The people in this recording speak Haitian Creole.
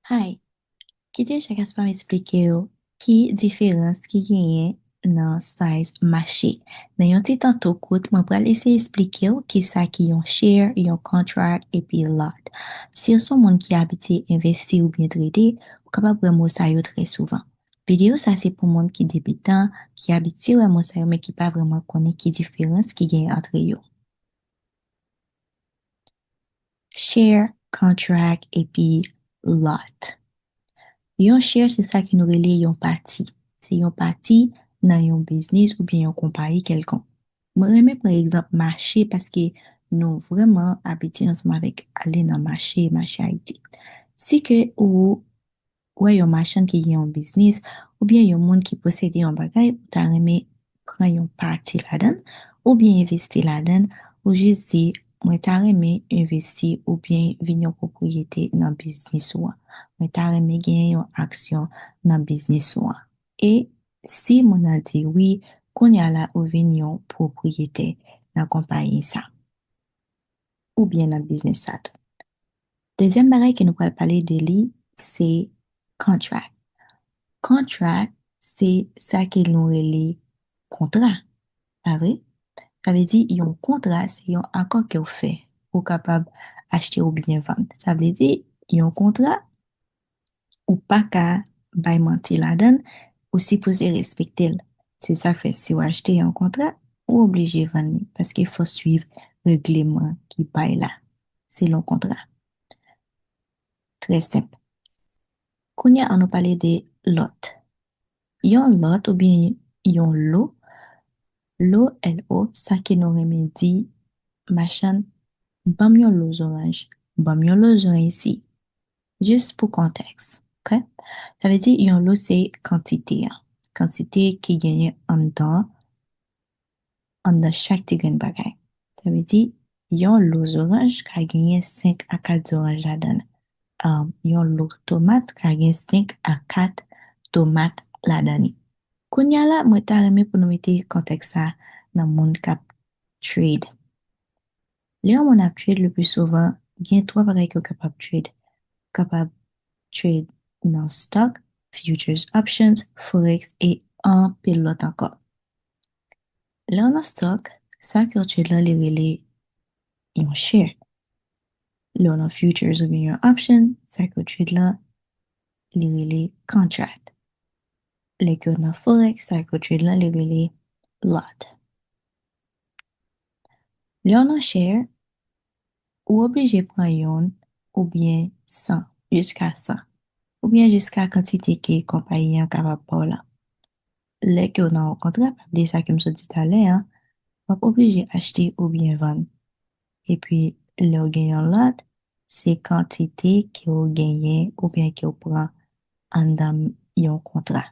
Hai, kite chakas pa m'explike yo ki diferans ki genyen nan size mache. Nan yon ti tanto kout, mwen pral ese explike yo ki sa ki yon share, yon contract, epi lot. Si yon son moun ki abite investi ou bien trade, ou kapab wè mou sa yo tre souvan. Video sa se pou moun ki debitan, ki abite wè mou sa yo, men ki pa vreman konen ki diferans ki genyen entre yo. Share, contract, epi lot. Yon share se sa ki nou rele yon pati. Se yon pati nan yon biznis ou bien yon kompari kelkon. Mwen reme par exemple mache paske nou vreman abiti ansama vek ale nan mache Haiti. Si ke ou yon machan ki yon biznis ou bien yon moun ki posede yon bagay, ou ta reme pran yon pati la den ou bien investi la den ou jist di mwen ta reme investi ou bien vin yon propriyete nan biznis wan. Mwen ta reme gen yon aksyon nan biznis wan. E si moun a di oui, konya la ou vin yon propriyete nan kompanyi sa. Ou bien nan biznis sa. Dezyen bagay ki nou pral pale de li, se contract. Contract, se sa ki nou rele kontra. Pa vre? Sa ve di yon kontra, se yon akon ke ou fe ou kapab achete ou bien vande. Sa ve di yon kontra ou pa ka bay manti la den ou si pose respekte l. Se sa fe, si ou achete yon kontra, ou oblije vande paske fò suiv regleman ki bay la. Se lon kontra. Tre semp. Konya an nou pale de lot. Yon lot ou bien yon lo, L-O, sa ki nou reme di, machan, bam yon lo zoranj, bam yon lo zoranj si. Just pou konteks, ok? Sa ve di yon lo se kantite ya. Kantite ki genye an dan chak ti gen bagay. Sa ve di, yon lo zoranj ka genye 5 a 4 zoranj la dan. Yon lo tomat ka genye 5 a 4 tomat la dani. Konya la, mwen ta reme pou nou mette konteks sa nan moun kap trade. Le yon moun ap trade le plus souvent, gen 3 bagay ki yo kapab trade. Kapab trade nan stock, futures options, forex, e an pelot ankon. Le yon nan stock, sa ki yo trade lan li rele yon share. Le yon nan futures ou bien yon option, sa ki yo trade lan li rele contract. Le yon nan forex, sa ki yo trade lan li rele lot. Le yon nan share, ou oblije pran yon ou bien 100, jiska 100. Ou bien jiska kantite ke kompanyen kapab pa ou la. Le ke ou nan kontra, pa ple sa ke mso di tale, wap oblije achete ou bien van. E pi, le ou genyon lot, se kantite ke ou genyen ou bien ke ou pran an dan yon kontra.